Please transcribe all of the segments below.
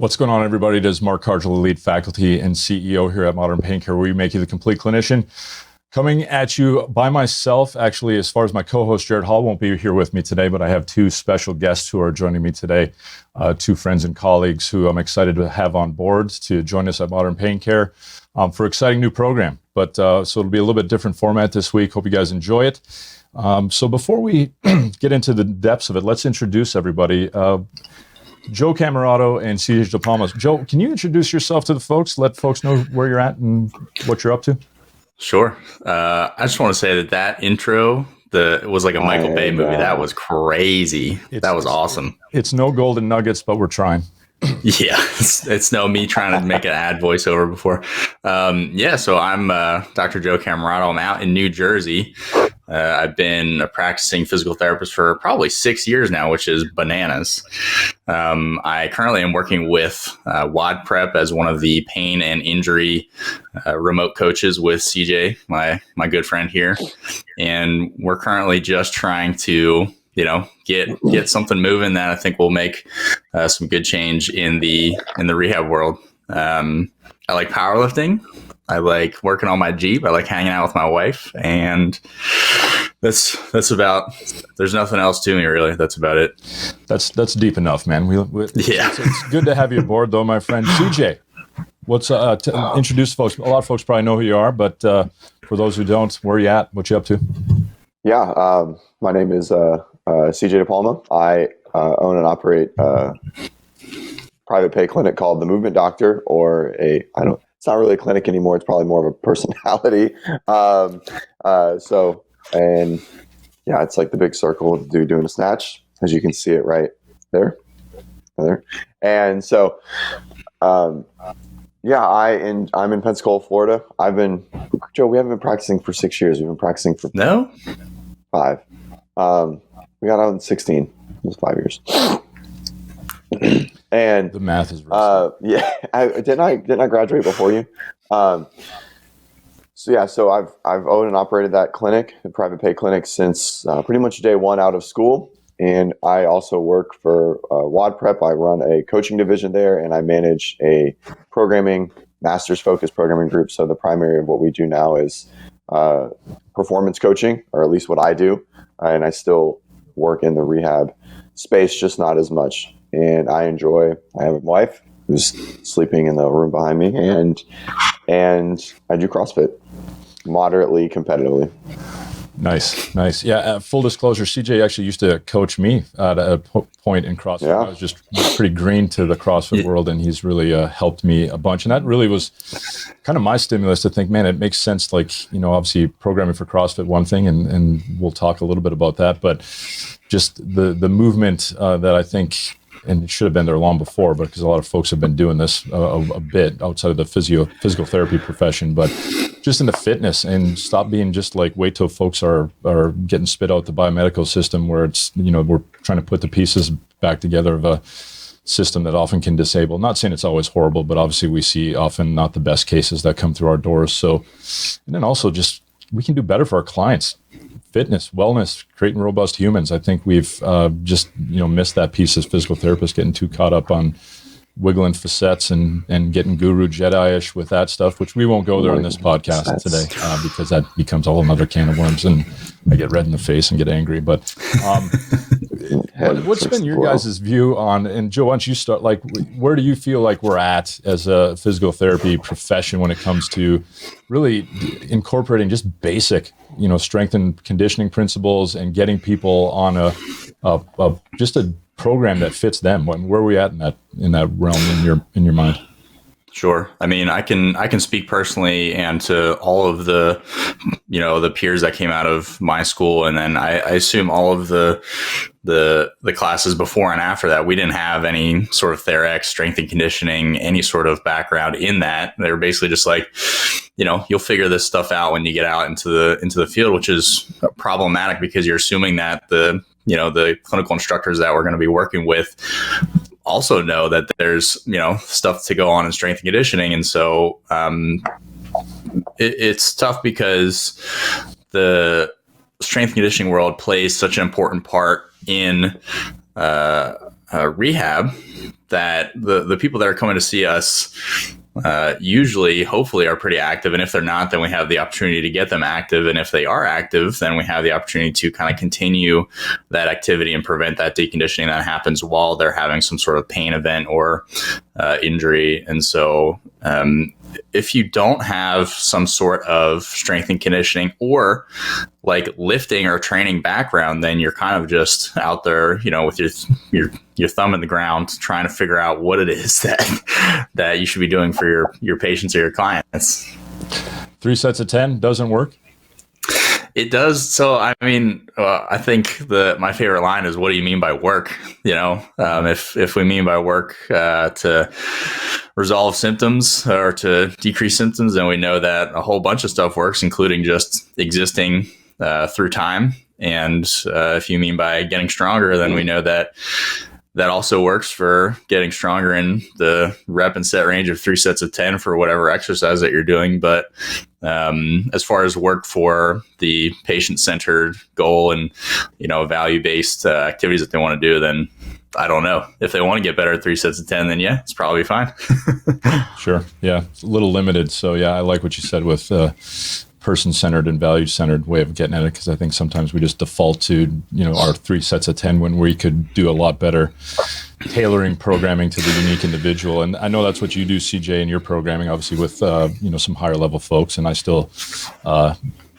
What's going on, everybody? It is Mark Cargill, lead faculty and CEO here at Modern Pain Care, where we make you the complete clinician. Coming at you by myself, actually, as far as my co-host Jared Hall won't be here with me today, but I have two special guests who are joining me today, two friends and colleagues who I'm excited to have on board to join us at Modern Pain Care for an exciting new program. But so it'll be a little bit different format this week. Hope you guys enjoy it. So before we get into the depths of it, let's introduce everybody. Joe Camoratto and CJ DePalma. Joe, can you introduce yourself to the folks? Let folks know where you're at and what you're up to. Sure. I just want to say that intro, it was like a Michael Bay movie. That was crazy. That was awesome. It's no golden nuggets, but we're trying. Yeah, it's no me trying to make an ad voiceover before. So I'm Dr. Joe Camoratto. I'm out in New Jersey. I've been a practicing physical therapist for probably 6 years now, which is bananas. I currently am working with WOD Prep as one of the pain and injury remote coaches with CJ, my good friend here. And we're currently just trying to get something moving that I think will make some good change in the rehab world. I like powerlifting. I like working on my Jeep. I like hanging out with my wife, and that's about. There's nothing else to me really. That's about it. That's deep enough, man. It's good to have you aboard, though, my friend. CJ, what's introduce folks? A lot of folks probably know who you are, but for those who don't, where are you at? What you up to? Yeah, my name is CJ DePalma. I own and operate a private pay clinic called The Movement Doctor, or it's not really a clinic anymore. It's probably more of a personality. It's like the big circle of doing a snatch, as you can see it right there. And so, I'm in Pensacola, Florida. Joe, we haven't been practicing for 6 years. We've been practicing for 5. We got out in 16. It was 5 years. And the math is didn't I graduate before you? So I've owned and operated that clinic, a private pay clinic, since pretty much day one out of school. And I also work for WOD Prep. I run a coaching division there, and I manage a master's focused programming group. So the primary of what we do now is performance coaching, or at least what I do. And I still work in the rehab space, just not as much. And I have a wife who's sleeping in the room behind me, and I do CrossFit moderately competitively. Nice. Yeah. Full disclosure, CJ actually used to coach me at a point in CrossFit. Yeah. I was just pretty green to the CrossFit world, and he's really helped me a bunch. And that really was kind of my stimulus to think, man, it makes sense. Like, obviously programming for CrossFit, one thing, and we'll talk a little bit about that, but just the movement that I think, and it should have been there long before, but because a lot of folks have been doing this a bit outside of the physical therapy profession, but just in the fitness, and stop being just like, wait till folks are getting spit out the biomedical system, where it's, we're trying to put the pieces back together of a system that often can disable. Not saying it's always horrible, but obviously we see often not the best cases that come through our doors. So, and then also just, we can do better for our clients. Fitness, wellness, creating robust humans. I think we've missed that piece as physical therapists, getting too caught up on wiggling facets and getting guru Jedi-ish with that stuff, which we won't go there in this podcast today because that becomes a whole nother can of worms, and I get red in the face and get angry. But what's been your guys' view on, and Joe, why don't you start, like, where do you feel like we're at as a physical therapy profession when it comes to really incorporating just basic, strength and conditioning principles and getting people on just a program that fits them? Where are we at in that realm in your mind? Sure. I mean, I can speak personally and to all of the, the peers that came out of my school, and then I assume all of the classes before and after that. We didn't have any sort of TheraX, strength and conditioning, any sort of background in that. They were basically just like, you'll figure this stuff out when you get out into the field, which is problematic because you're assuming that the clinical instructors that we're going to be working with also know that there's, stuff to go on in strength and conditioning. And so it's tough because the strength and conditioning world plays such an important part in rehab that the people that are coming to see us usually, hopefully, are pretty active. And if they're not, then we have the opportunity to get them active. And if they are active, then we have the opportunity to kind of continue that activity and prevent that deconditioning that happens while they're having some sort of pain event or injury. And so if you don't have some sort of strength and conditioning or like lifting or training background, then you're kind of just out there, with your thumb in the ground, trying to figure out what it is that you should be doing for your patients or your clients. 3 sets of 10 doesn't work. It does. So, I mean, I think my favorite line is, what do you mean by work? If we mean by work to resolve symptoms or to decrease symptoms, then we know that a whole bunch of stuff works, including just existing through time. And if you mean by getting stronger, then we know that also works for getting stronger in the rep and set range of 3 sets of 10 for whatever exercise that you're doing. But as far as work for the patient-centered goal and, value-based activities that they want to do, then I don't know. If they want to get better at 3 sets of 10, then yeah, it's probably fine. Sure. Yeah. It's a little limited. So yeah, I like what you said with person-centered and value-centered way of getting at it, because I think sometimes we just default to, our 3 sets of 10 when we could do a lot better tailoring programming to the unique individual. And I know that's what you do, CJ, in your programming, obviously with, some higher level folks. And I still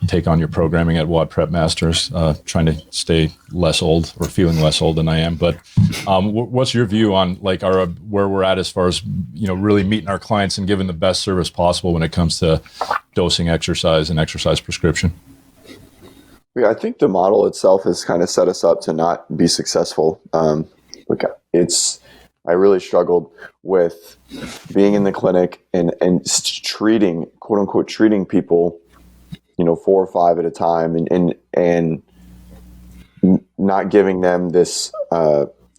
take on your programming at WOD Prep Masters, trying to stay less old or feeling less old than I am. But what's your view on where we're at as far as, really meeting our clients and giving the best service possible when it comes to dosing exercise and exercise prescription? Yeah, I think the model itself has kind of set us up to not be successful. I really struggled with being in the clinic and treating, quote unquote, treating people, 4 or 5 at a time, and not giving them this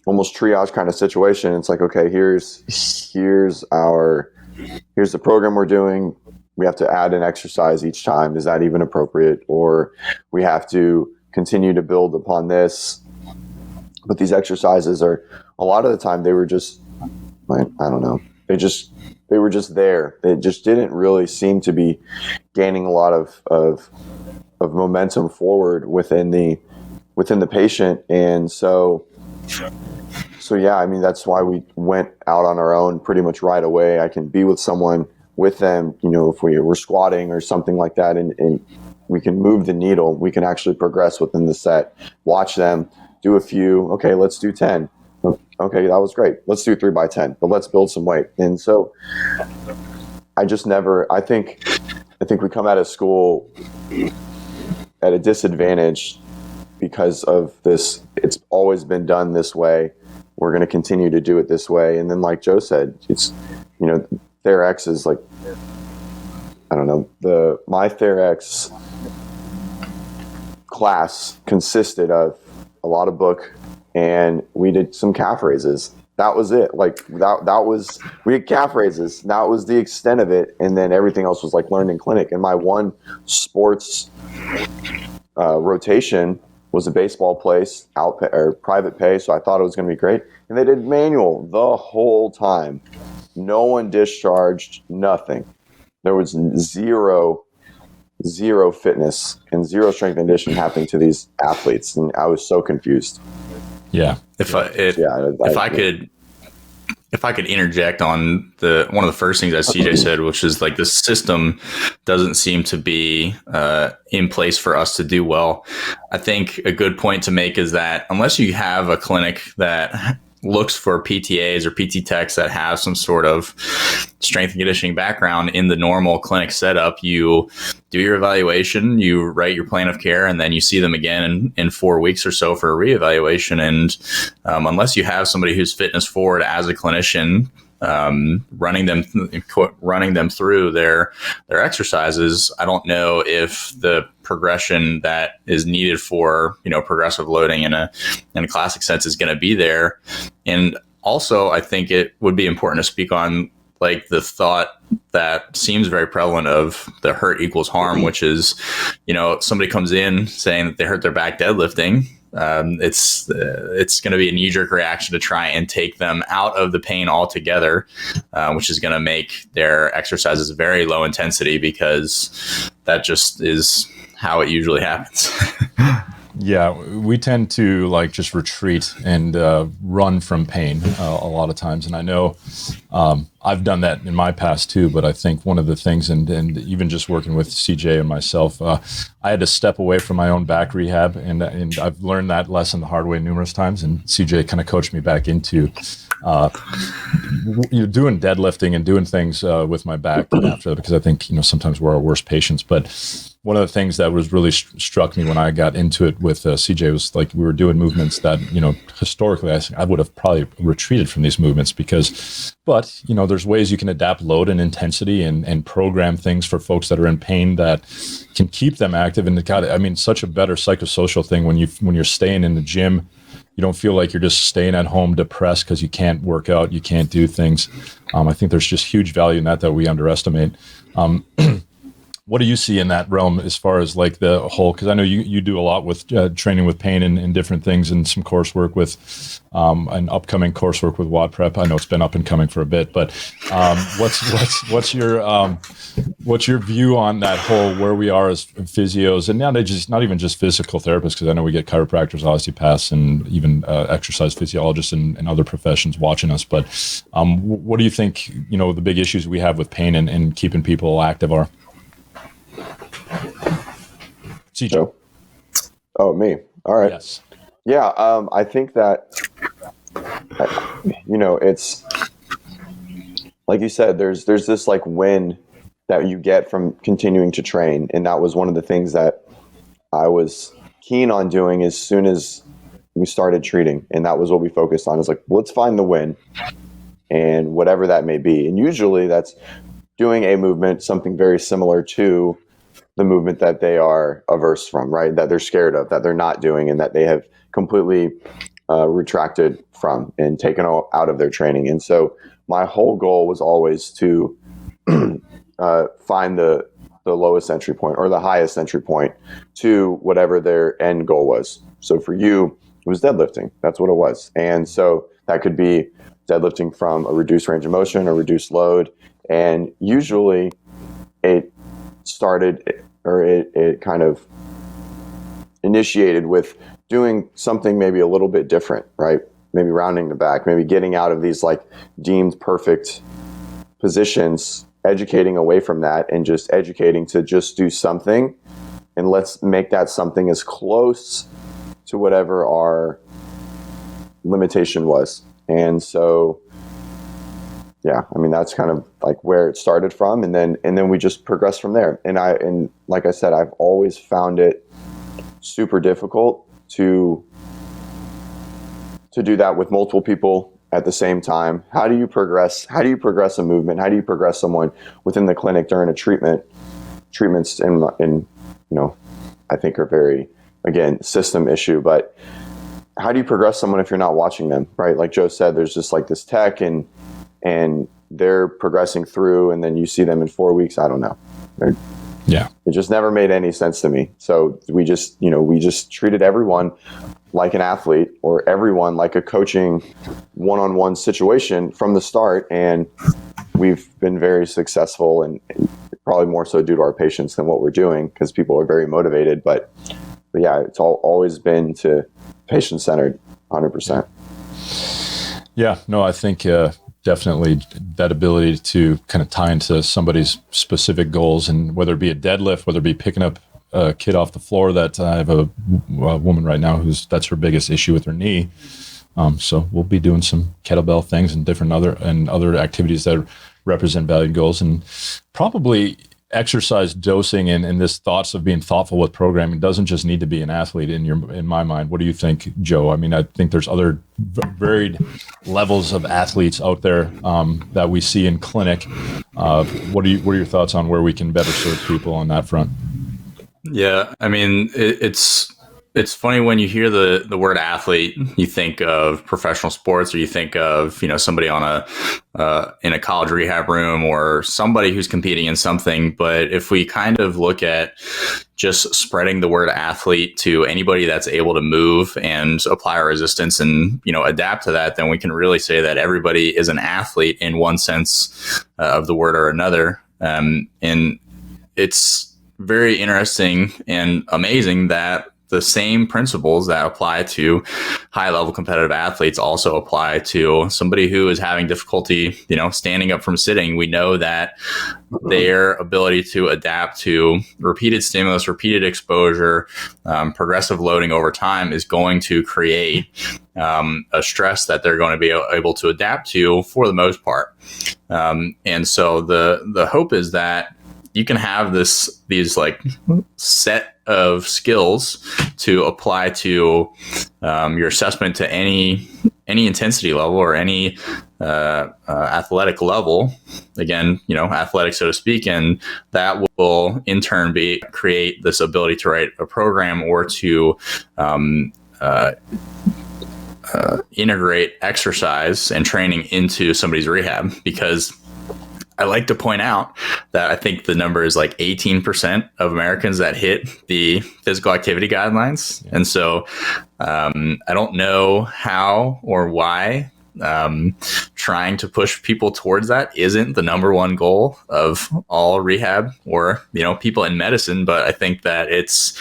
almost triage kind of situation. It's like, okay, here's the program we're doing. We have to add an exercise each time. Is that even appropriate? Or we have to continue to build upon this. But these exercises are, a lot of the time, they were just, I don't know, they were just there. They just didn't really seem to be gaining a lot of momentum forward within the patient. And so yeah, I mean, that's why we went out on our own pretty much right away. I can be with someone, with them, if we were squatting or something like that, and we can move the needle. We can actually progress within the set, watch them do a few. Okay, let's do 10. Okay, that was great. Let's do 3 by 10, but let's build some weight. And so I think we come out of school at a disadvantage because of this. It's always been done this way. We're going to continue to do it this way. And then, like Joe said, it's, TheraX is like, I don't know, my TheraX class consisted of a lot of book, and we did some calf raises. That was it. Like we had calf raises. That was the extent of it. And then everything else was like learned in clinic. And my one sports rotation was a baseball place, private pay. So I thought it was going to be great. And they did manual the whole time. No one discharged, nothing. There was zero fitness and zero strength and conditioning happening to these athletes. And I was so confused. Yeah. If I could interject on one of the first things that CJ said, which is like the system doesn't seem to be in place for us to do well. I think a good point to make is that unless you have a clinic that looks for PTAs or PT techs that have some sort of strength and conditioning background in the normal clinic setup, you do your evaluation, you write your plan of care, and then you see them again in 4 weeks or so for a reevaluation. And unless you have somebody who's fitness forward as a clinician, running them through their exercises, I don't know if the progression that is needed for progressive loading in a classic sense is going to be there. And also, I think it would be important to speak on like the thought that seems very prevalent of the hurt equals harm, which is somebody comes in saying that they hurt their back deadlifting. It's going to be a knee-jerk reaction to try and take them out of the pain altogether, which is going to make their exercises very low intensity, because that just is how it usually happens. Yeah, we tend to like just retreat and run from pain a lot of times. And I know I've done that in my past too, but I think one of the things, and even just working with CJ and myself, I had to step away from my own back rehab. And I've learned that lesson the hard way numerous times. And CJ kind of coached me back into doing deadlifting and doing things with my back after, because I think, sometimes we're our worst patients. But one of the things that was really struck me when I got into it with CJ was like, we were doing movements that, historically I would have probably retreated from these movements but there's ways you can adapt load and intensity and program things for folks that are in pain that can keep them active. And such a better psychosocial thing when you're staying in the gym. You don't feel like you're just staying at home depressed because you can't work out, you can't do things. I think there's just huge value in that we underestimate. What do you see in that realm as far as like the whole, because I know you do a lot with training with pain and different things, and some coursework with an upcoming coursework with WOD Prep. I know it's been up and coming for a bit, but what's your view on that whole, where we are as physios, and not even just physical therapists, because I know we get chiropractors, osteopaths, and even exercise physiologists and other professions watching us. But what do you think, the big issues we have with pain and keeping people active are? CJ. Oh, me. All right. Yes. Yeah. I think that, it's like you said, there's this like win that you get from continuing to train. And that was one of the things that I was keen on doing as soon as we started treating. And that was what we focused on, is like, let's find the win, and whatever that may be. And usually that's doing a movement, something very similar to the movement that they are averse from, right? That they're scared of, that they're not doing, and that they have completely retracted from and taken out of their training. And so my whole goal was always to find the lowest entry point or the highest entry point to whatever their end goal was. So for you, it was deadlifting. That's what it was. And so that could be deadlifting from a reduced range of motion or reduced load. And usually it started, or it kind of initiated with doing something maybe a little bit different, right? Maybe rounding the back, maybe getting out of these like deemed perfect positions, educating away from that, and just educating to just do something. And let's make that something as close to whatever our limitation was. And so, yeah, that's kind of like where it started from, and then we just progressed from there. And like I said, I've always found it super difficult to do that with multiple people at the same time. How do you progress a movement? How do you progress someone within the clinic during a treatment? Treatments in I think are very, again, system issue, but how do you progress someone if you're not watching them, right? Like Joe said, there's just like this tech and they're progressing through, and then you see them in 4 weeks. I don't know. Yeah. It just never made any sense to me. So we just treated everyone like an athlete, or everyone like a coaching one-on-one situation from the start. And we've been very successful, and probably more so due to our patients than what we're doing, because people are very motivated. But yeah, it's always been to patient-centered, 100%. Yeah, no, I think definitely that ability to kind of tie into somebody's specific goals, and whether it be a deadlift, whether it be picking up a kid off the floor. That I have a woman right now that's her biggest issue with her knee. So we'll be doing some kettlebell things and different other activities that represent valued goals, and probably exercise dosing and this thoughts of being thoughtful with programming doesn't just need to be an athlete in my mind. What do you think, Joe? I think there's other varied levels of athletes out there that we see in clinic. What are your thoughts on where we can better serve people on that front? Yeah, it's It's funny when you hear the word athlete, you think of professional sports, or you think of, somebody on in a college rehab room, or somebody who's competing in something. But if we kind of look at just spreading the word athlete to anybody that's able to move and apply resistance and, adapt to that, then we can really say that everybody is an athlete in one sense of the word or another. And it's very interesting and amazing that the same principles that apply to high level competitive athletes also apply to somebody who is having difficulty, standing up from sitting. We know that their ability to adapt to repeated stimulus, repeated exposure, progressive loading over time is going to create a stress that they're going to be able to adapt to for the most part. And so the hope is that you can have these like set of skills to apply to your assessment to any intensity level or any athletic level. Again, athletic, so to speak, and that will in turn create this ability to write a program or to integrate exercise and training into somebody's rehab. Because I like to point out that I think the number is like 18% of Americans that hit the physical activity guidelines. Yeah. And so I don't know how or why trying to push people towards that isn't the number one goal of all rehab or, people in medicine. But I think that it's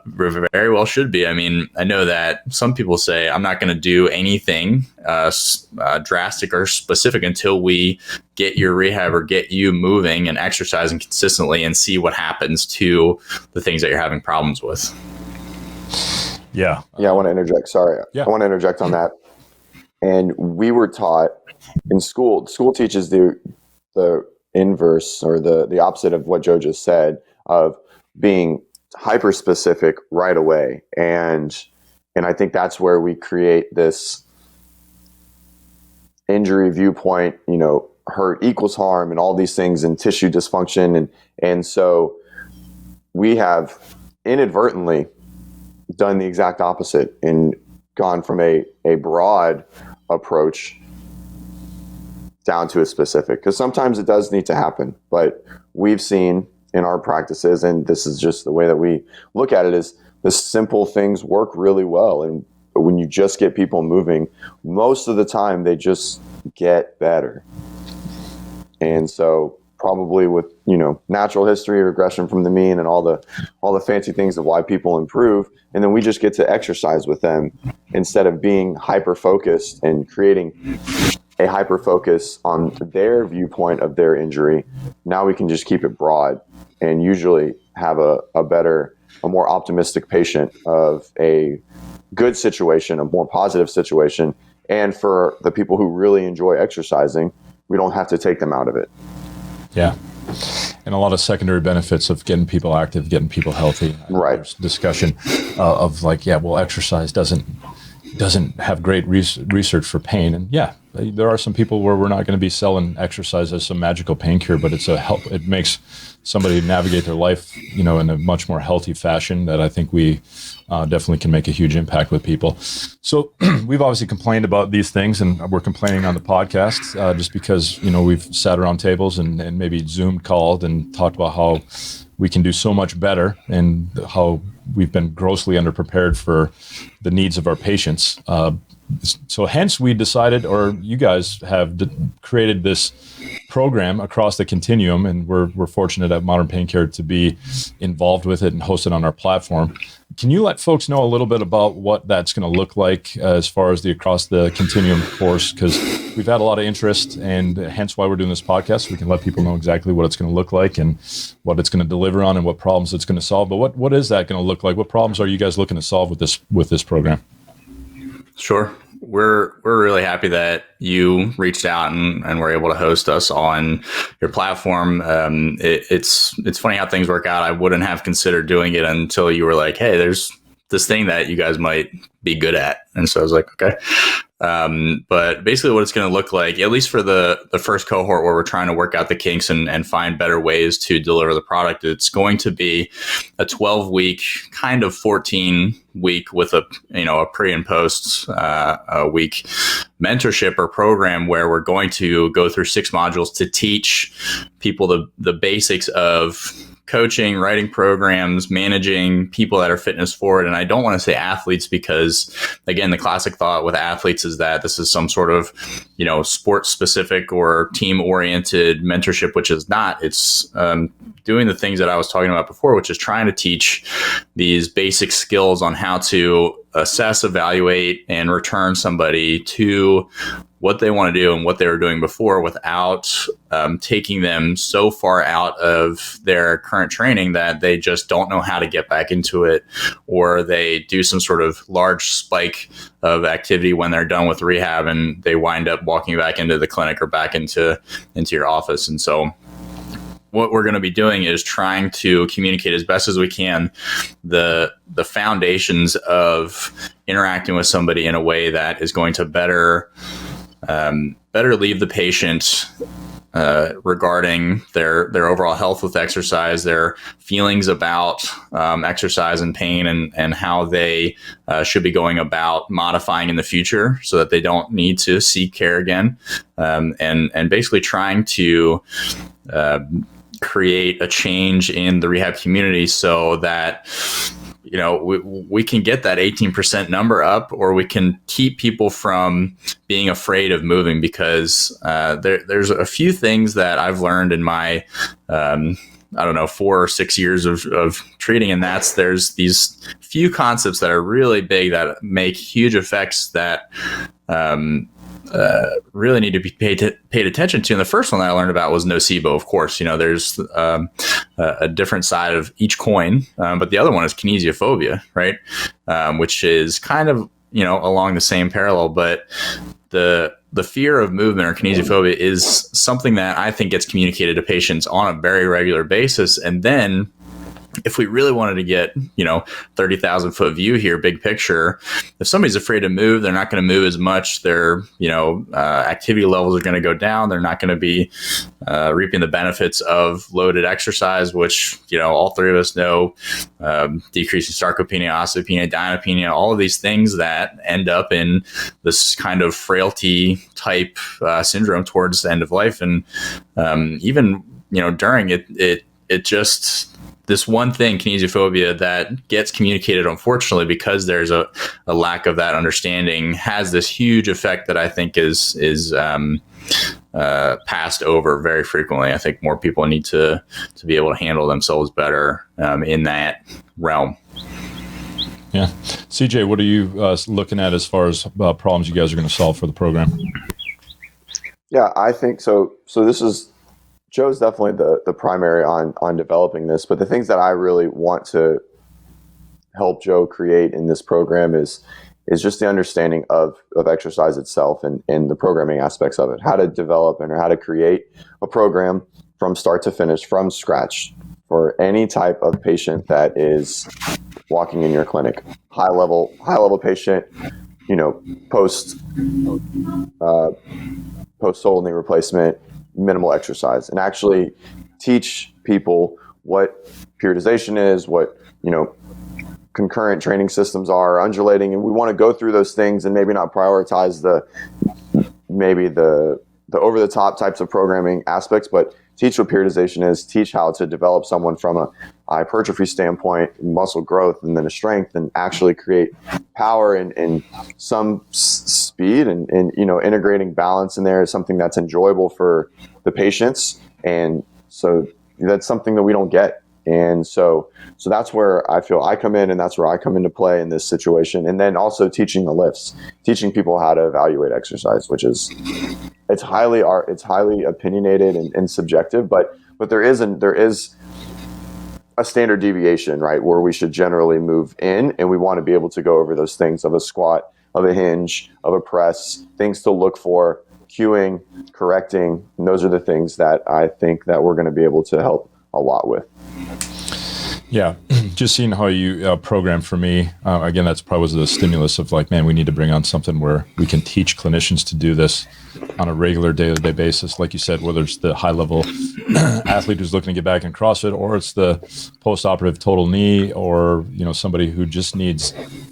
very well should be. I mean, I know that some people say I'm not going to do anything drastic or specific until we get your rehab or get you moving and exercising consistently and see what happens to the things that you're having problems with. Yeah. I want to interject. Sorry. Yeah. I want to interject on that. And we were taught in school teaches the inverse or the opposite of what Joe just said, of being hyper specific right away. And I think that's where we create this injury viewpoint, hurt equals harm and all these things, and tissue dysfunction. And so we have inadvertently done the exact opposite and gone from a broad approach down to a specific, because sometimes it does need to happen. But we've seen in our practices, and this is just the way that we look at it, is the simple things work really well. And when you just get people moving, most of the time they just get better. And so probably with, natural history, regression from the mean, and all the fancy things of why people improve. And then we just get to exercise with them instead of being hyper focused and creating a hyper focus on their viewpoint of their injury. Now we can just keep it broad and usually have a more optimistic patient of a good situation, a more positive situation. And for the people who really enjoy exercising, we don't have to take them out of it. Yeah. And a lot of secondary benefits of getting people active, getting people healthy. Right. There's discussion of like, exercise doesn't have great research for pain. And there are some people where we're not going to be selling exercise as some magical pain cure, but it makes somebody navigate their life, in a much more healthy fashion that I think we definitely can make a huge impact with people. So we've obviously complained about these things, and we're complaining on the podcast just because, we've sat around tables and maybe Zoom called and talked about how we can do so much better and how we've been grossly underprepared for the needs of our patients. So hence we decided, or you guys have created this program Across the Continuum, and we're fortunate at Modern Pain Care to be involved with it and host it on our platform. Can you let folks know a little bit about what that's going to look like as far as the Across the Continuum course? Because we've had a lot of interest, and hence why we're doing this podcast, so we can let people know exactly what it's going to look like and what it's going to deliver on and what problems it's going to solve. But what is that going to look like? What problems are you guys looking to solve with this program? Sure. We're really happy that you reached out and were able to host us on your platform. It's funny how things work out. I wouldn't have considered doing it until you were like, hey, there's this thing that you guys might be good at. And so I was like, okay. But basically what it's going to look like, at least for the first cohort where we're trying to work out the kinks and find better ways to deliver the product, it's going to be a 12-week, kind of 14-week with a pre and post week mentorship or program where we're going to go through 6 modules to teach people the basics of coaching, writing programs, managing people that are fitness forward. And I don't want to say athletes because, again, the classic thought with athletes is that this is some sort of, sports specific or team oriented mentorship, which is not. It's doing the things that I was talking about before, which is trying to teach these basic skills on how to assess, evaluate, and return somebody to what they want to do and what they were doing before without taking them so far out of their current training that they just don't know how to get back into it, or they do some sort of large spike of activity when they're done with rehab and they wind up walking back into the clinic or back into your office. And so what we're going to be doing is trying to communicate as best as we can the foundations of interacting with somebody in a way that is going to better leave the patient regarding their overall health with exercise, their feelings about exercise and pain, and how they should be going about modifying in the future so that they don't need to seek care again, and basically trying to create a change in the rehab community so that we can get that 18% number up, or we can keep people from being afraid of moving, because there's a few things that I've learned in my 4 or 6 years of treating, and there's these few concepts that are really big that make huge effects that really need to be paid attention to. And the first one that I learned about was nocebo. Of course, there's a different side of each coin, but the other one is kinesiophobia, right? Which is kind of along the same parallel, but the fear of movement or kinesiophobia is something that I think gets communicated to patients on a very regular basis. And then if we really wanted to get, 30,000 foot view here, big picture, if somebody's afraid to move, they're not going to move as much. Their, activity levels are going to go down. They're not going to be reaping the benefits of loaded exercise, which, all 3 of us know, decreasing sarcopenia, osteopenia, dinopenia, all of these things that end up in this kind of frailty type syndrome towards the end of life. And even, during it just, this one thing, kinesiophobia, that gets communicated, unfortunately, because there's a lack of that understanding, has this huge effect that I think is passed over very frequently. I think more people need to be able to handle themselves better in that realm. Yeah. CJ, what are you looking at as far as problems you guys are going to solve for the program? Yeah, I think so. So this is, Joe's definitely the primary on developing this, but the things that I really want to help Joe create in this program is just the understanding of exercise itself and the programming aspects of it, how to develop and how to create a program from start to finish, from scratch, for any type of patient that is walking in your clinic. High level patient, post total knee replacement, minimal exercise, and actually teach people what periodization is, what concurrent training systems are, undulating, and we want to go through those things and maybe not prioritize the over the top types of programming aspects, but teach what periodization is, teach how to develop someone from a hypertrophy standpoint, muscle growth, and then a strength, and actually create power and some speed, and integrating balance in there is something that's enjoyable for the patients. And so that's something that we don't get. And so that's where I feel I come in, and that's where I come into play in this situation. And then also teaching the lifts, teaching people how to evaluate exercise, which is, it's highly opinionated and subjective, but there is a standard deviation, right, where we should generally move in, and we want to be able to go over those things of a squat, of a hinge, of a press, things to look for, cueing, correcting. And those are the things that I think that we're going to be able to help a lot with. Yeah, just seeing how you program for me. Again, that's probably was the stimulus of like, man, we need to bring on something where we can teach clinicians to do this on a regular day-to-day basis. Like you said, whether it's the high-level athlete who's looking to get back in CrossFit, or it's the post-operative total knee, or somebody who just needs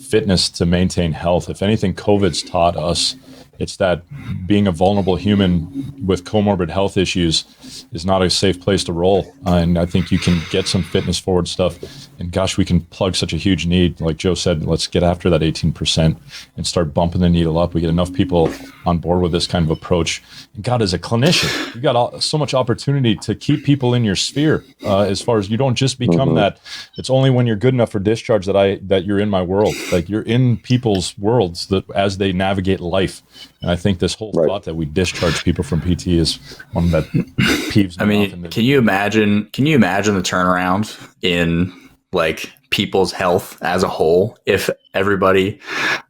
fitness to maintain health. If anything, COVID's taught us, it's that being a vulnerable human with comorbid health issues is not a safe place to roll. And I think you can get some fitness forward stuff. And gosh, we can plug such a huge need. Like Joe said, let's get after that 18% and start bumping the needle up. We get enough people on board with this kind of approach. And God, as a clinician, you got so much opportunity to keep people in your sphere. As far as you don't just become that. It's only when you're good enough for discharge that you're in my world. Like you're in people's worlds that as they navigate life. And I think this whole thought that we discharge people from PT is one that peeves me. I mean, can you imagine the turnaround in like people's health as a whole if everybody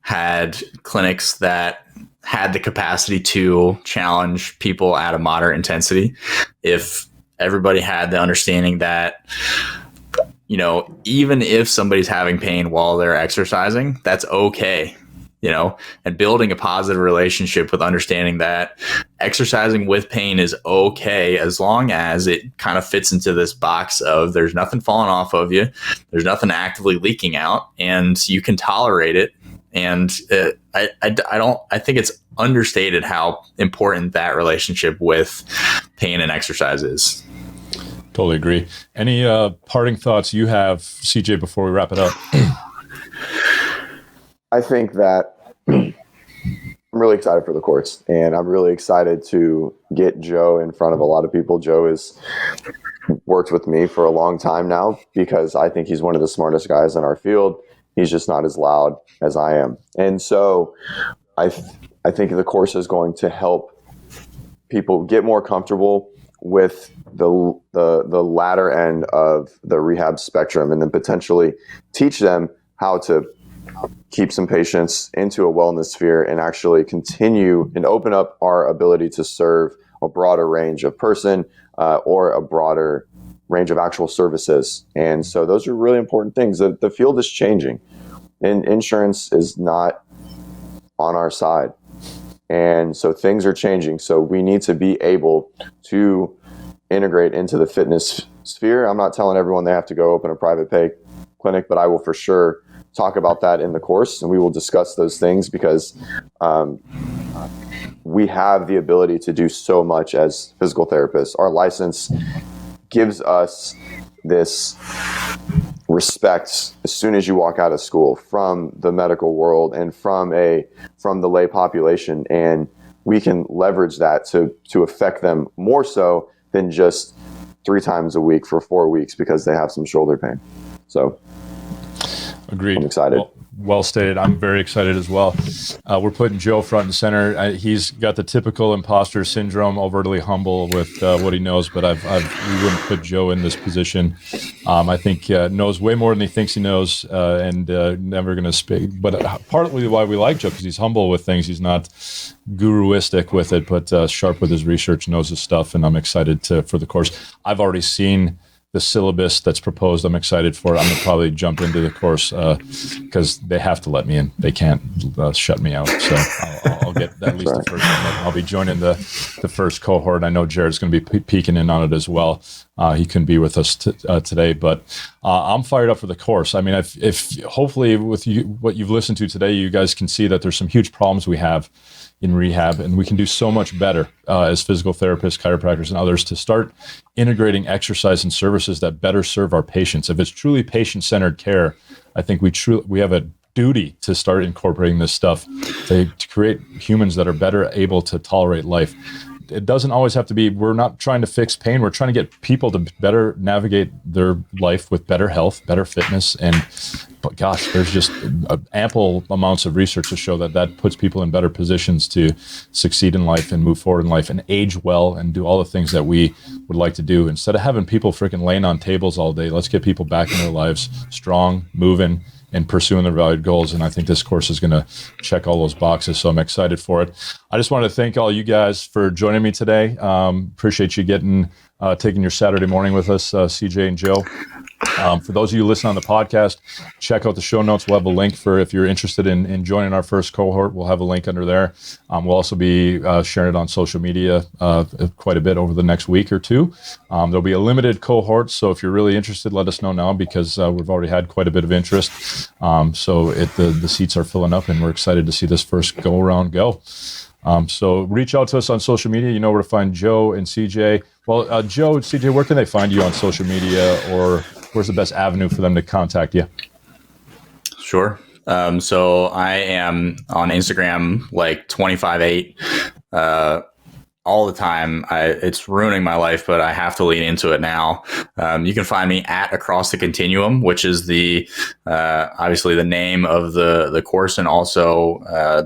had clinics that had the capacity to challenge people at a moderate intensity? If everybody had the understanding that, even if somebody's having pain while they're exercising, that's okay. And building a positive relationship with understanding that exercising with pain is okay as long as it kind of fits into this box of there's nothing falling off of you, there's nothing actively leaking out, and you can tolerate it. And I think it's understated how important that relationship with pain and exercise is. Totally agree. Any parting thoughts you have, CJ, before we wrap it up? I think that I'm really excited for the course, and I'm really excited to get Joe in front of a lot of people. Joe has worked with me for a long time now because I think he's one of the smartest guys in our field. He's just not as loud as I am. And so I think the course is going to help people get more comfortable with the latter end of the rehab spectrum, and then potentially teach them how to keep some patients into a wellness sphere and actually continue and open up our ability to serve a broader range of person or a broader range of actual services. And so those are really important things. The field is changing, and insurance is not on our side. And so things are changing. So we need to be able to integrate into the fitness sphere. I'm not telling everyone they have to go open a private pay clinic, but I will for sure talk about that in the course, and we will discuss those things because we have the ability to do so much as physical therapists. Our license gives us this respect as soon as you walk out of school from the medical world and from the lay population, and we can leverage that to affect them more so than just 3 times a week for 4 weeks because they have some shoulder pain. So agreed. I'm excited. Well stated. I'm very excited as well. We're putting Joe front and center. He's got the typical imposter syndrome, overtly humble with what he knows, but we wouldn't put Joe in this position. I think knows way more than he thinks he knows, and never going to speak. But partly why we like Joe, because he's humble with things. He's not guruistic with it, but sharp with his research, knows his stuff, and I'm excited for the course. I've already seen the syllabus that's proposed. I'm excited for it. I'm gonna probably jump into the course because they have to let me in. They can't shut me out. So I'll get at least the first one. I'll be joining the first cohort. I know Jared's going to be peeking in on it as well. He couldn't be with us today, but I'm fired up for the course. I mean, if hopefully with what you've listened to today, you guys can see that there's some huge problems we have in rehab, and we can do so much better as physical therapists, chiropractors, and others to start integrating exercise and services that better serve our patients. If it's truly patient-centered care, I think we have a duty to start incorporating this stuff to create humans that are better able to tolerate life. It doesn't always have to be, we're not trying to fix pain. We're trying to get people to better navigate their life with better health, better fitness. But gosh, there's just ample amounts of research to show that puts people in better positions to succeed in life and move forward in life and age well and do all the things that we would like to do. Instead of having people freaking laying on tables all day, let's get people back in their lives, strong, moving, and pursuing their valued goals. And I think this course is going to check all those boxes. So I'm excited for it. I just want to thank all you guys for joining me today. Appreciate you taking your Saturday morning with us, CJ and Joe. For those of you listening on the podcast, check out the show notes. We'll have a link for if you're interested in joining our first cohort. We'll have a link under there. We'll also be sharing it on social media quite a bit over the next week or two. There'll be a limited cohort, so if you're really interested, let us know now because we've already had quite a bit of interest. So the seats are filling up, and we're excited to see this first go-around go. So reach out to us on social media. You know where to find Joe and CJ. Well, Joe and CJ, where can they find you on social media, or where's the best avenue for them to contact you? Sure. So I am on Instagram like 25/8 all the time. It's ruining my life, but I have to lean into it now. You can find me at Across the Continuum, which is the obviously the name of the course and also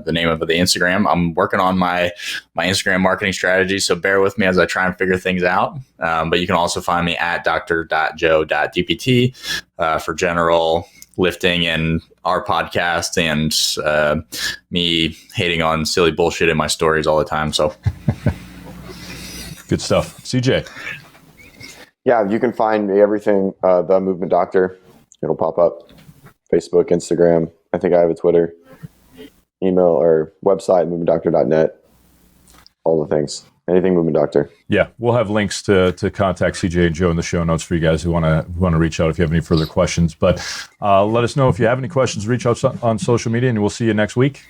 the name of the Instagram. I'm working on my Instagram marketing strategy, so bear with me as I try and figure things out. But you can also find me at dr.joe.dpt for general lifting and our podcast and me hating on silly bullshit in my stories all the time. So good stuff. CJ. Yeah, you can find me everything, The Movement Doctor. It'll pop up. Facebook, Instagram. I think I have a Twitter, email or website, movementdoctor.net. All the things. Anything Movement Doctor. Yeah, we'll have links to contact CJ and Joe in the show notes for you guys who want to reach out if you have any further questions. But let us know if you have any questions. Reach out on social media, and we'll see you next week.